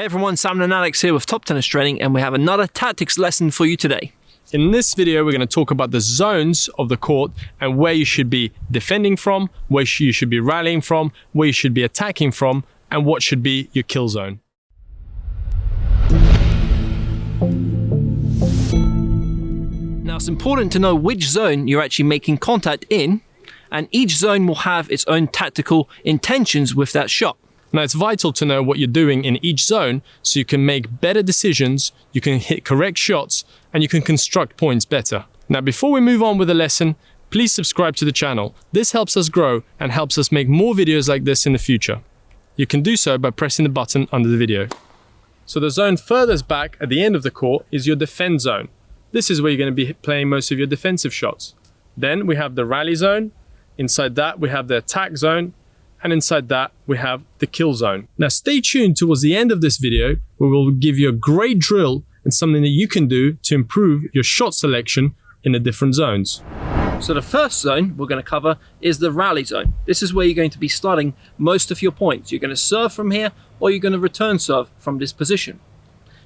Hey everyone, Simon and Alex here with Top Tennis Training, and we have another tactics lesson for you today. In this video, we're going to talk about the zones of the court and where you should be defending from, where you should be rallying from, where you should be attacking from, and what should be your kill zone. Now it's important to know which zone you're actually making contact in, and each zone will have its own tactical intentions with that shot. Now it's vital to know what you're doing in each zone so you can make better decisions, you can hit correct shots, and you can construct points better. Now before we move on with the lesson, please subscribe to the channel. This helps us grow and helps us make more videos like this in the future. You can do so by pressing the button under the video. So the zone furthest back at the end of the court is your defense zone. This is where you're going to be playing most of your defensive shots. Then we have the rally zone. Inside that we have the attack zone. And inside that we have the kill zone. Now stay tuned towards the end of this video where we'll give you a great drill and something that you can do to improve your shot selection in the different zones. So the first zone we're going to cover is the rally zone. This is where you're going to be starting most of your points. You're going to serve from here, or you're going to return serve from this position.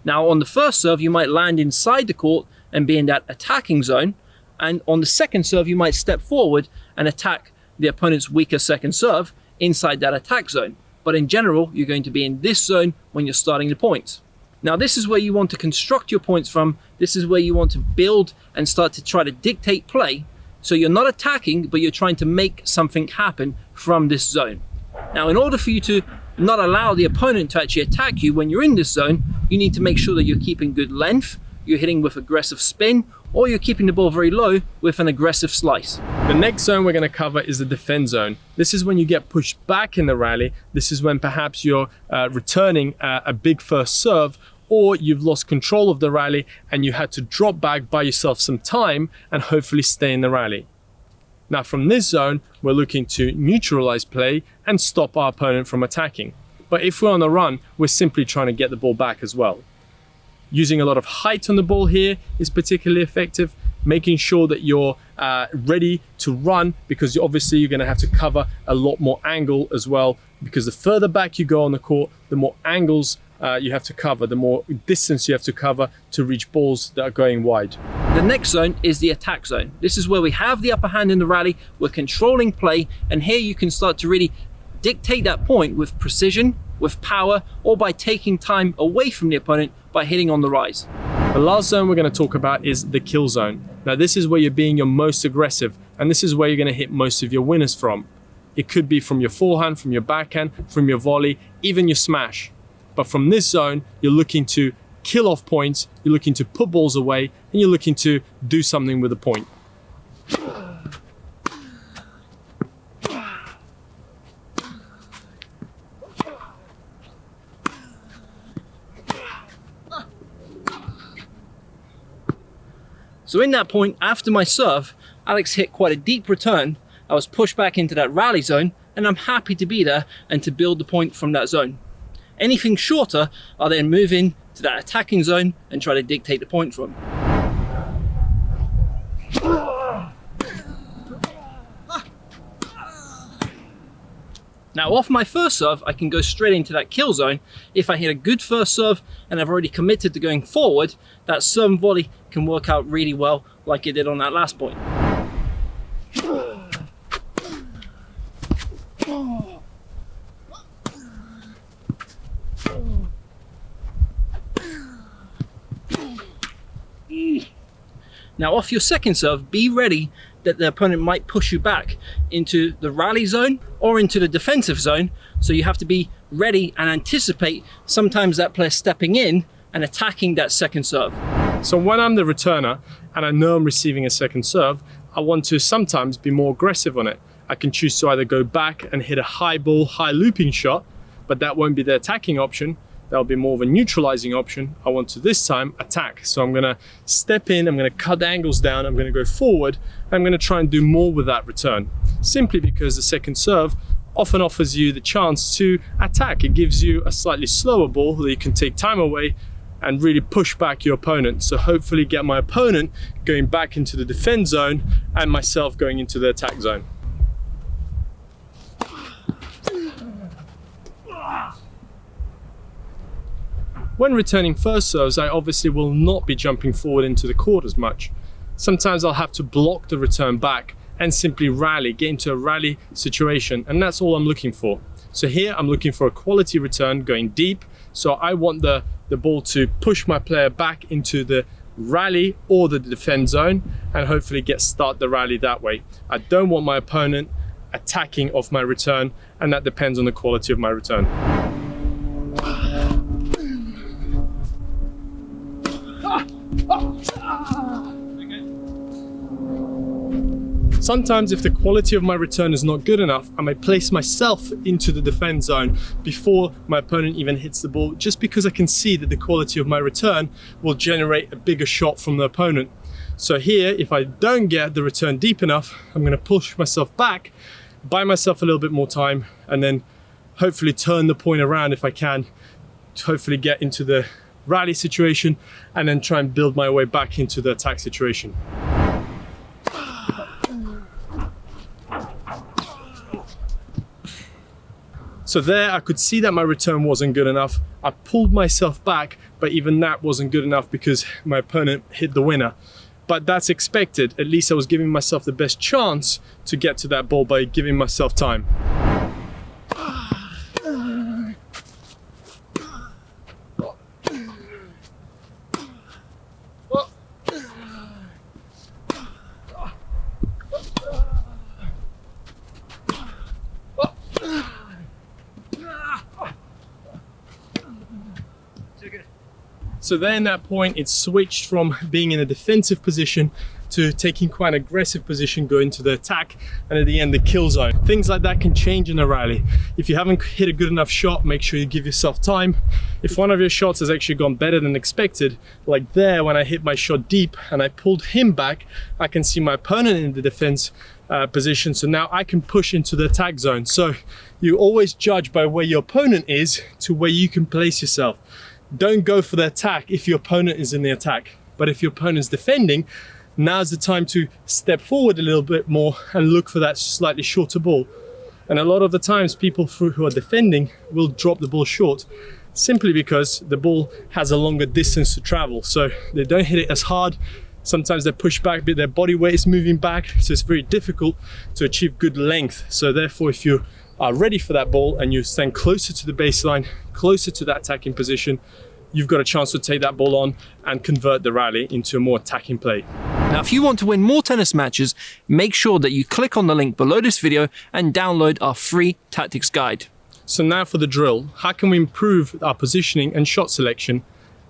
Now on the first serve you might land inside the court and be in that attacking zone, and on the second serve you might step forward and attack the opponent's weaker second serve inside that attack zone. But in general, you're going to be in this zone when you're starting the points. Now this is where you want to construct your points from. This is where you want to build and start to try to dictate play. So you're not attacking, but you're trying to make something happen from this zone. Now in order for you to not allow the opponent to actually attack you when you're in this zone, you need to make sure that you're keeping good length, you're hitting with aggressive spin, or you're keeping the ball very low with an aggressive slice. The next zone we're going to cover is the defense zone. This is when you get pushed back in the rally. This is when perhaps you're returning a big first serve, or you've lost control of the rally and you had to drop back, buy yourself some time, and hopefully stay in the rally. Now from this zone, we're looking to neutralize play and stop our opponent from attacking. But if we're on the run, we're simply trying to get the ball back as well. Using a lot of height on the ball here is particularly effective. Making sure that you're ready to run, because obviously you're going to have to cover a lot more angle as well, because the further back you go on the court, the more angles you have to cover, the more distance you have to cover to reach balls that are going wide. The next zone is the attack zone. This is where we have the upper hand in the rally, we're controlling play, and here you can start to really dictate that point with precision, with power, or by taking time away from the opponent by hitting on the rise. The last zone we're going to talk about is the kill zone. Now this is where you're being your most aggressive, and this is where you're going to hit most of your winners from. It could be from your forehand, from your backhand, from your volley, even your smash. But from this zone, you're looking to kill off points, you're looking to put balls away, and you're looking to do something with the point. So in that point, after my serve, Alex hit quite a deep return. I was pushed back into that rally zone, and I'm happy to be there and to build the point from that zone. Anything shorter, I'll then move in to that attacking zone and try to dictate the point from. Now off my first serve, I can go straight into that kill zone. If I hit a good first serve and I've already committed to going forward, that serve and volley can work out really well like it did on that last point. Now off your second serve, be ready that the opponent might push you back into the rally zone or into the defensive zone. So you have to be ready and anticipate sometimes that player stepping in and attacking that second serve. So when I'm the returner and I know I'm receiving a second serve, I want to sometimes be more aggressive on it. I can choose to either go back and hit a high ball, high looping shot, but that won't be the attacking option. That'll be more of a neutralizing option. I want to this time attack. So I'm gonna step in, I'm gonna cut the angles down, I'm gonna go forward, and I'm gonna try and do more with that return. Simply because the second serve often offers you the chance to attack. It gives you a slightly slower ball that you can take time away and really push back your opponent. So hopefully get my opponent going back into the defense zone and myself going into the attack zone. When returning first serves, I obviously will not be jumping forward into the court as much. Sometimes I'll have to block the return back and simply rally, get into a rally situation, and that's all I'm looking for. So here I'm looking for a quality return going deep, so I want the ball to push my player back into the rally or the defend zone and hopefully start the rally that way. I don't want my opponent attacking off my return, and that depends on the quality of my return. Sometimes if the quality of my return is not good enough, I may place myself into the defense zone before my opponent even hits the ball, just because I can see that the quality of my return will generate a bigger shot from the opponent. So here, if I don't get the return deep enough, I'm going to push myself back, buy myself a little bit more time, and then hopefully turn the point around if I can, to hopefully get into the rally situation and then try and build my way back into the attack situation. So there I could see that my return wasn't good enough. I pulled myself back, but even that wasn't good enough because my opponent hit the winner. But that's expected. At least I was giving myself the best chance to get to that ball by giving myself time. So then at that point, it switched from being in a defensive position to taking quite an aggressive position, going to the attack, and at the end, the kill zone. Things like that can change in a rally. If you haven't hit a good enough shot, make sure you give yourself time. If one of your shots has actually gone better than expected, like there, when I hit my shot deep and I pulled him back, I can see my opponent in the defense position. So now I can push into the attack zone. So you always judge by where your opponent is to where you can place yourself. Don't go for the attack if your opponent is in the attack. But if your opponent is defending, now's the time to step forward a little bit more and look for that slightly shorter ball. And a lot of the times people who are defending will drop the ball short simply because the ball has a longer distance to travel. So they don't hit it as hard. Sometimes they push back, but their body weight is moving back. So it's very difficult to achieve good length. So therefore, if you are ready for that ball and you stand closer to the baseline, closer to that attacking position, you've got a chance to take that ball on and convert the rally into a more attacking play. Now, if you want to win more tennis matches, make sure that you click on the link below this video and download our free tactics guide. So now for the drill, how can we improve our positioning and shot selection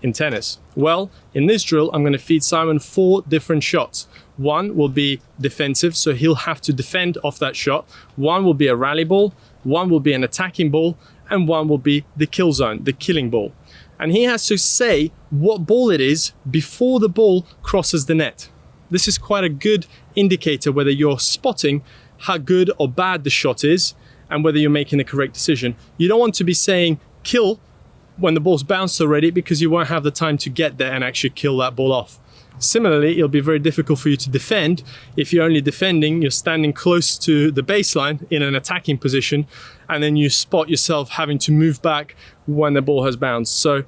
in tennis? Well, in this drill, I'm going to feed Simon 4 different shots. One will be defensive, so he'll have to defend off that shot. One will be a rally ball, one will be an attacking ball, and one will be the kill zone, the killing ball. And he has to say what ball it is before the ball crosses the net. This is quite a good indicator whether you're spotting how good or bad the shot is and whether you're making the correct decision. You don't want to be saying kill when the ball's bounced already, because you won't have the time to get there and actually kill that ball off. Similarly, it'll be very difficult for you to defend if you're only defending, you're standing close to the baseline in an attacking position, and then you spot yourself having to move back when the ball has bounced. So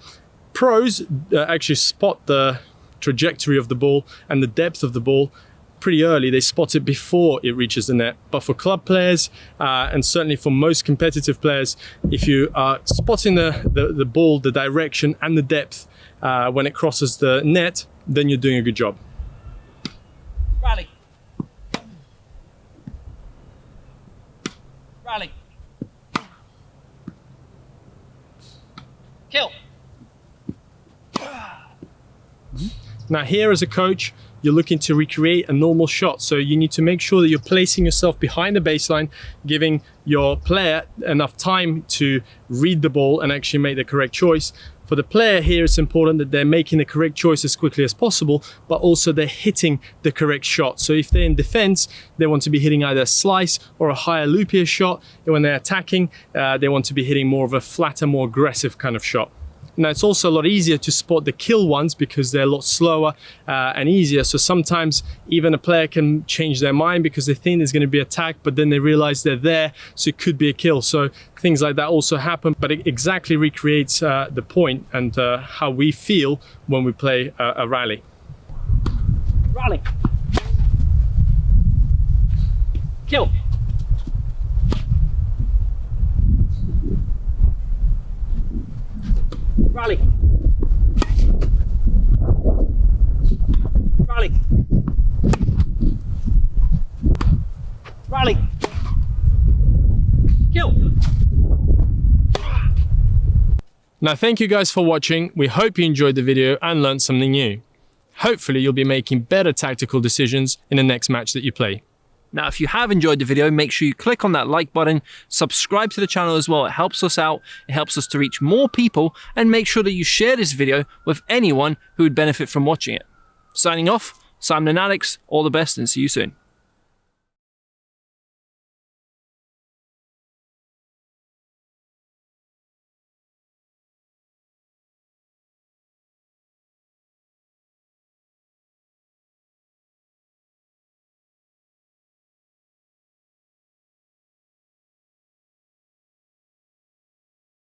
pros actually spot the trajectory of the ball and the depth of the ball pretty early. They spot it before it reaches the net. But for club players, and certainly for most competitive players, if you are spotting the ball, the direction and the depth when it crosses the net, then you're doing a good job. Rally. Rally. Kill. Now here as a coach, you're looking to recreate a normal shot. So you need to make sure that you're placing yourself behind the baseline, giving your player enough time to read the ball and actually make the correct choice. For the player here, it's important that they're making the correct choice as quickly as possible, but also they're hitting the correct shot. So if they're in defense, they want to be hitting either a slice or a higher loopier shot. And when they're attacking, they want to be hitting more of a flatter, more aggressive kind of shot. Now it's also a lot easier to spot the kill ones because they're a lot slower and easier. So sometimes even a player can change their mind because they think there's going to be attack, but then they realize they're there, so it could be a kill. So things like that also happen, but it exactly recreates the point and how we feel when we play a rally. Rally. Kill. Rally. Rally. Rally. Kill. Now, thank you guys for watching. We hope you enjoyed the video and learned something new. Hopefully you'll be making better tactical decisions in the next match that you play. Now, if you have enjoyed the video, make sure you click on that like button, subscribe to the channel as well. It helps us out. It helps us to reach more people, and make sure that you share this video with anyone who would benefit from watching it. Signing off, Simon and Alex, all the best and see you soon.